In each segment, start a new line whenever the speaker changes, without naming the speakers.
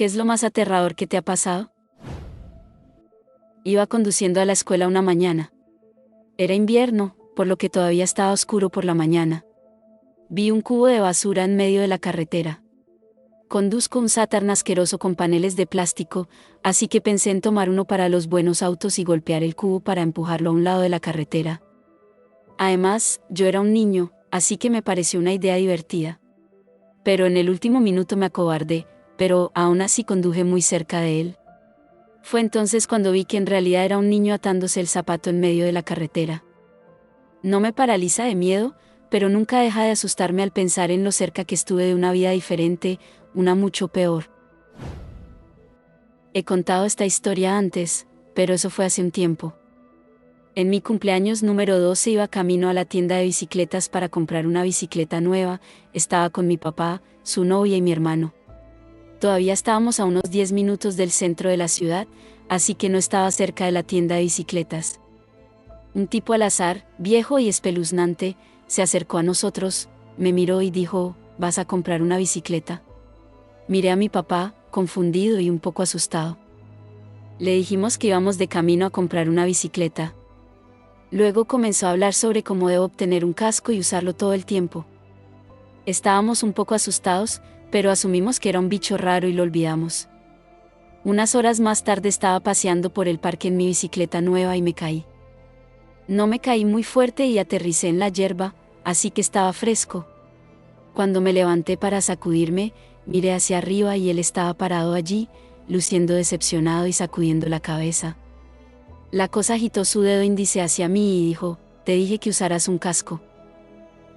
¿Qué es lo más aterrador que te ha pasado? Iba conduciendo a la escuela una mañana. Era invierno, por lo que todavía estaba oscuro por la mañana. Vi un cubo de basura en medio de la carretera. Conduzco un Saturn asqueroso con paneles de plástico, así que pensé en tomar uno para los buenos autos y golpear el cubo para empujarlo a un lado de la carretera. Además, yo era un niño, así que me pareció una idea divertida. Pero en el último minuto me acobardé, pero aún así conduje muy cerca de él. Fue entonces cuando vi que en realidad era un niño atándose el zapato en medio de la carretera. No me paraliza de miedo, pero nunca deja de asustarme al pensar en lo cerca que estuve de una vida diferente, una mucho peor. He contado esta historia antes, pero eso fue hace un tiempo. En mi cumpleaños número 12 iba camino a la tienda de bicicletas para comprar una bicicleta nueva, estaba con mi papá, su novia y mi hermano. Todavía estábamos a unos 10 minutos del centro de la ciudad, así que no estaba cerca de la tienda de bicicletas. Un tipo al azar, viejo y espeluznante, se acercó a nosotros, me miró y dijo, ¿vas a comprar una bicicleta? Miré a mi papá, confundido y un poco asustado. Le dijimos que íbamos de camino a comprar una bicicleta. Luego comenzó a hablar sobre cómo debo obtener un casco y usarlo todo el tiempo. Estábamos un poco asustados, pero asumimos que era un bicho raro y lo olvidamos. Unas horas más tarde estaba paseando por el parque en mi bicicleta nueva y me caí. No me caí muy fuerte y aterricé en la hierba, así que estaba fresco. Cuando me levanté para sacudirme, miré hacia arriba y él estaba parado allí, luciendo decepcionado y sacudiendo la cabeza. La cosa agitó su dedo índice hacia mí y dijo, te dije que usaras un casco.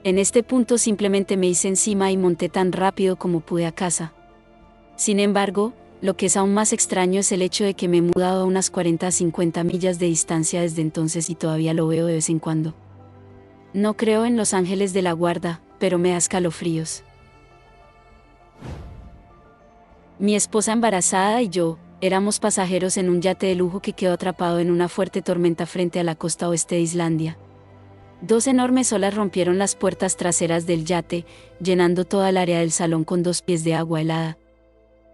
En este punto simplemente me hice encima y monté tan rápido como pude a casa. Sin embargo, lo que es aún más extraño es el hecho de que me he mudado a unas 40 a 50 millas de distancia desde entonces y todavía lo veo de vez en cuando. No creo en los ángeles de la guarda, pero me da escalofríos. Mi esposa embarazada y yo, éramos pasajeros en un yate de lujo que quedó atrapado en una fuerte tormenta frente a la costa oeste de Islandia. 2 enormes olas rompieron las puertas traseras del yate, llenando toda el área del salón con 2 pies de agua helada.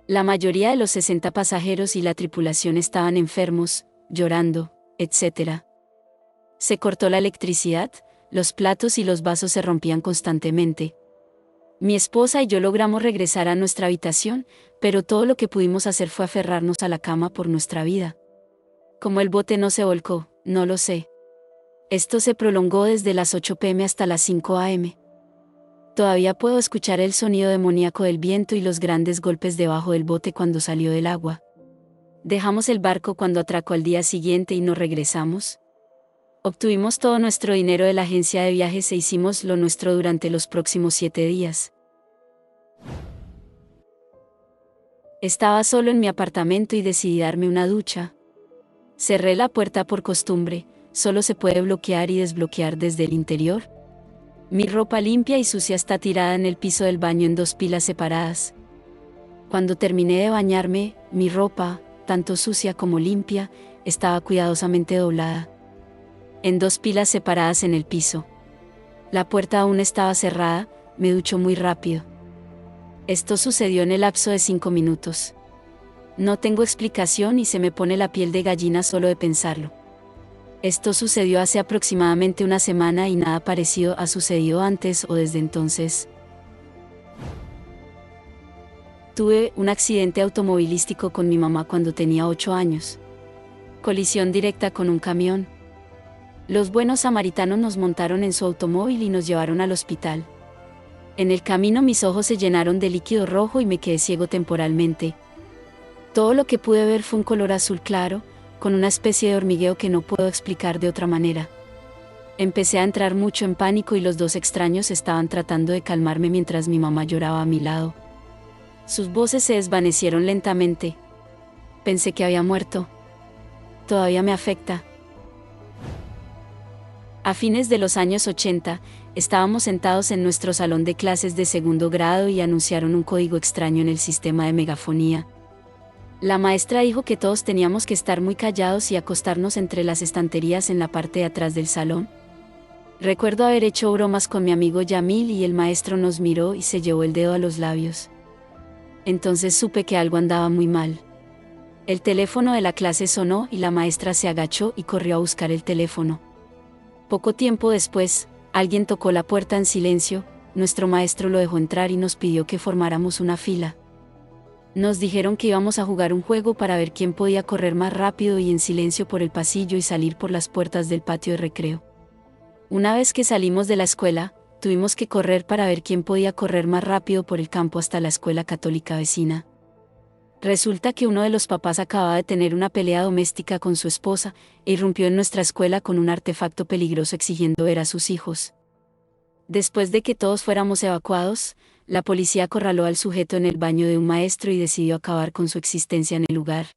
La mayoría de los 60 pasajeros y la tripulación estaban enfermos, llorando, etc. Se cortó la electricidad, los platos y los vasos se rompían constantemente. Mi esposa y yo logramos regresar a nuestra habitación, pero todo lo que pudimos hacer fue aferrarnos a la cama por nuestra vida. Como el bote no se volcó, no lo sé. Esto se prolongó desde las 8 p.m. hasta las 5 a.m. Todavía puedo escuchar el sonido demoníaco del viento y los grandes golpes debajo del bote cuando salió del agua. Dejamos el barco cuando atracó al día siguiente y nos regresamos. Obtuvimos todo nuestro dinero de la agencia de viajes e hicimos lo nuestro durante los próximos 7 días. Estaba solo en mi apartamento y decidí darme una ducha. Cerré la puerta por costumbre, solo se puede bloquear y desbloquear desde el interior. Mi ropa limpia y sucia está tirada en el piso del baño en 2 pilas separadas. Cuando terminé de bañarme, mi ropa, tanto sucia como limpia, estaba cuidadosamente doblada en 2 pilas separadas en el piso. La puerta aún estaba cerrada, me ducho muy rápido. Esto sucedió en el lapso de 5 minutos. No tengo explicación y se me pone la piel de gallina solo de pensarlo. Esto sucedió hace aproximadamente una semana y nada parecido ha sucedido antes o desde entonces. Tuve un accidente automovilístico con mi mamá cuando tenía 8 años. Colisión directa con un camión. Los buenos samaritanos nos montaron en su automóvil y nos llevaron al hospital. En el camino mis ojos se llenaron de líquido rojo y me quedé ciego temporalmente. Todo lo que pude ver fue un color azul claro, con una especie de hormigueo que no puedo explicar de otra manera. Empecé a entrar mucho en pánico y los 2 extraños estaban tratando de calmarme mientras mi mamá lloraba a mi lado. Sus voces se desvanecieron lentamente. Pensé que había muerto. Todavía me afecta. A fines de los años 80, estábamos sentados en nuestro salón de clases de segundo grado y anunciaron un código extraño en el sistema de megafonía. La maestra dijo que todos teníamos que estar muy callados y acostarnos entre las estanterías en la parte de atrás del salón. Recuerdo haber hecho bromas con mi amigo Yamil y el maestro nos miró y se llevó el dedo a los labios. Entonces supe que algo andaba muy mal. El teléfono de la clase sonó y la maestra se agachó y corrió a buscar el teléfono. Poco tiempo después, alguien tocó la puerta en silencio, nuestro maestro lo dejó entrar y nos pidió que formáramos una fila. Nos dijeron que íbamos a jugar un juego para ver quién podía correr más rápido y en silencio por el pasillo y salir por las puertas del patio de recreo. Una vez que salimos de la escuela, tuvimos que correr para ver quién podía correr más rápido por el campo hasta la escuela católica vecina. Resulta que uno de los papás acababa de tener una pelea doméstica con su esposa e irrumpió en nuestra escuela con un artefacto peligroso exigiendo ver a sus hijos. Después de que todos fuéramos evacuados, la policía acorraló al sujeto en el baño de un maestro y decidió acabar con su existencia en el lugar.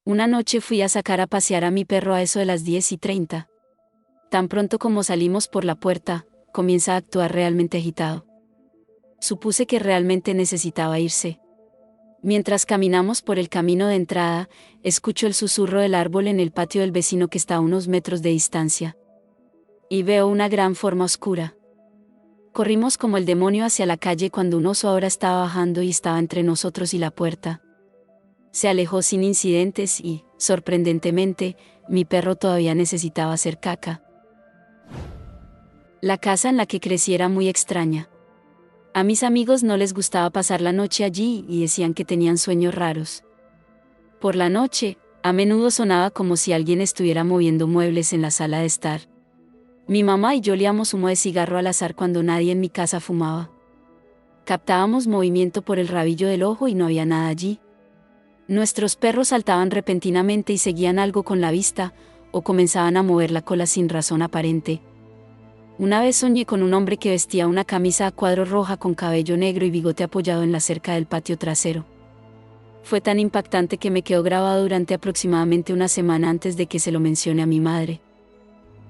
Una noche fui a sacar a pasear a mi perro a eso de las 10:30. Tan pronto como salimos por la puerta, comienza a actuar realmente agitado. Supuse que realmente necesitaba irse. Mientras caminamos por el camino de entrada, escucho el susurro del árbol en el patio del vecino que está a unos metros de distancia. Y veo una gran forma oscura. Corrimos como el demonio hacia la calle cuando un oso ahora estaba bajando y estaba entre nosotros y la puerta. Se alejó sin incidentes y, sorprendentemente, mi perro todavía necesitaba hacer caca. La casa en la que crecí era muy extraña. A mis amigos no les gustaba pasar la noche allí y decían que tenían sueños raros. Por la noche, a menudo sonaba como si alguien estuviera moviendo muebles en la sala de estar. Mi mamá y yo olíamos humo de cigarro al azar cuando nadie en mi casa fumaba. Captábamos movimiento por el rabillo del ojo y no había nada allí. Nuestros perros saltaban repentinamente y seguían algo con la vista, o comenzaban a mover la cola sin razón aparente. Una vez soñé con un hombre que vestía una camisa a cuadros roja con cabello negro y bigote apoyado en la cerca del patio trasero. Fue tan impactante que me quedó grabado durante aproximadamente una semana antes de que se lo mencione a mi madre.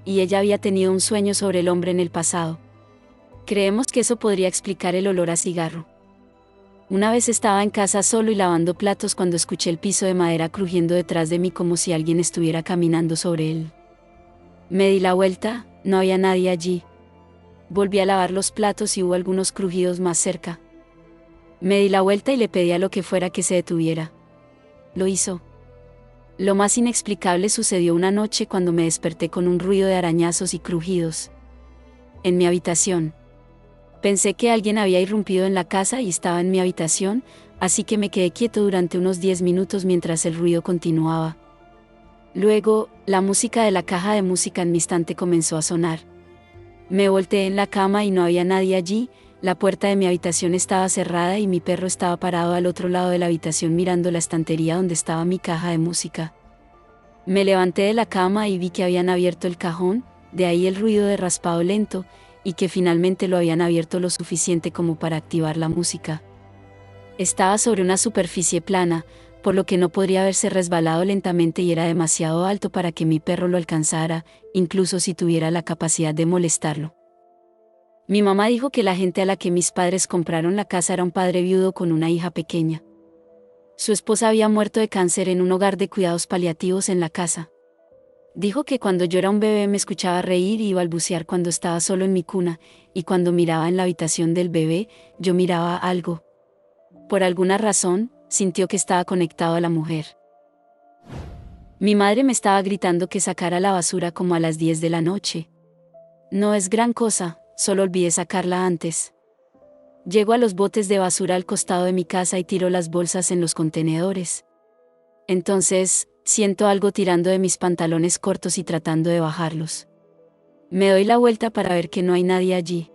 Y ella había tenido un sueño sobre el hombre en el pasado. Creemos que eso podría explicar el olor a cigarro. Una vez estaba en casa solo y lavando platos cuando escuché el piso de madera crujiendo detrás de mí como si alguien estuviera caminando sobre él. Me di la vuelta, no había nadie allí. Volví a lavar los platos y hubo algunos crujidos más cerca. Me di la vuelta y le pedí a lo que fuera que se detuviera. Lo hizo. Lo más inexplicable sucedió una noche cuando me desperté con un ruido de arañazos y crujidos. En mi habitación. Pensé que alguien había irrumpido en la casa y estaba en mi habitación, así que me quedé quieto durante unos 10 minutos mientras el ruido continuaba. Luego, la música de la caja de música en mi estante comenzó a sonar. Me volteé en la cama y no había nadie allí, la puerta de mi habitación estaba cerrada y mi perro estaba parado al otro lado de la habitación mirando la estantería donde estaba mi caja de música. Me levanté de la cama y vi que habían abierto el cajón, de ahí el ruido de raspado lento, y que finalmente lo habían abierto lo suficiente como para activar la música. Estaba sobre una superficie plana, por lo que no podría haberse resbalado lentamente y era demasiado alto para que mi perro lo alcanzara, incluso si tuviera la capacidad de molestarlo. Mi mamá dijo que la gente a la que mis padres compraron la casa era un padre viudo con una hija pequeña. Su esposa había muerto de cáncer en un hogar de cuidados paliativos en la casa. Dijo que cuando yo era un bebé me escuchaba reír y balbucear cuando estaba solo en mi cuna, y cuando miraba en la habitación del bebé, yo miraba algo. Por alguna razón, sintió que estaba conectado a la mujer. Mi madre me estaba gritando que sacara la basura como a las 10 de la noche. No es gran cosa, solo olvidé sacarla antes. Llego a los botes de basura al costado de mi casa y tiro las bolsas en los contenedores. Entonces, siento algo tirando de mis pantalones cortos y tratando de bajarlos. Me doy la vuelta para ver que no hay nadie allí.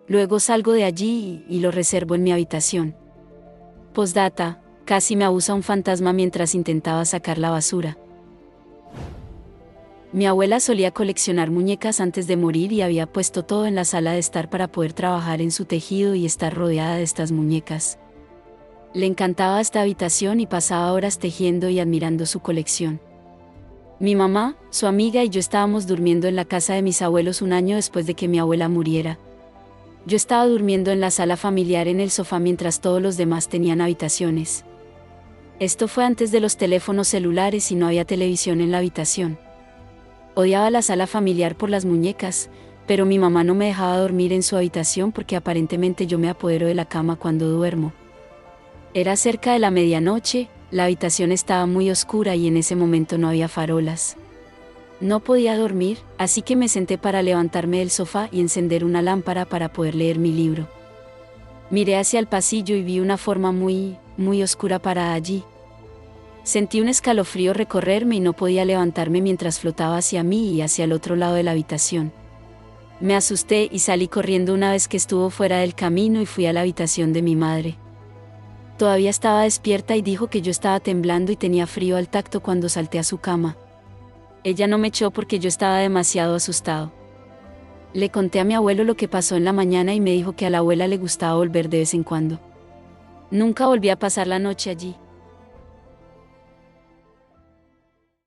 Luego salgo de allí y lo reservo en mi habitación. Postdata, casi me abusa un fantasma mientras intentaba sacar la basura. Mi abuela solía coleccionar muñecas antes de morir y había puesto todo en la sala de estar para poder trabajar en su tejido y estar rodeada de estas muñecas. Le encantaba esta habitación y pasaba horas tejiendo y admirando su colección. Mi mamá, su amiga y yo estábamos durmiendo en la casa de mis abuelos un año después de que mi abuela muriera. Yo estaba durmiendo en la sala familiar en el sofá mientras todos los demás tenían habitaciones. Esto fue antes de los teléfonos celulares y no había televisión en la habitación. Odiaba la sala familiar por las muñecas, pero mi mamá no me dejaba dormir en su habitación porque aparentemente yo me apodero de la cama cuando duermo. Era cerca de la medianoche, la habitación estaba muy oscura y en ese momento no había farolas. No podía dormir, así que me senté para levantarme del sofá y encender una lámpara para poder leer mi libro. Miré hacia el pasillo y vi una forma muy oscura parada allí. Sentí un escalofrío recorrerme y no podía levantarme mientras flotaba hacia mí y hacia el otro lado de la habitación. Me asusté y salí corriendo una vez que estuvo fuera del camino y fui a la habitación de mi madre. Todavía estaba despierta y dijo que yo estaba temblando y tenía frío al tacto cuando salté a su cama. Ella no me echó porque yo estaba demasiado asustado. Le conté a mi abuelo lo que pasó en la mañana y me dijo que a la abuela le gustaba volver de vez en cuando. Nunca volví a pasar la noche allí.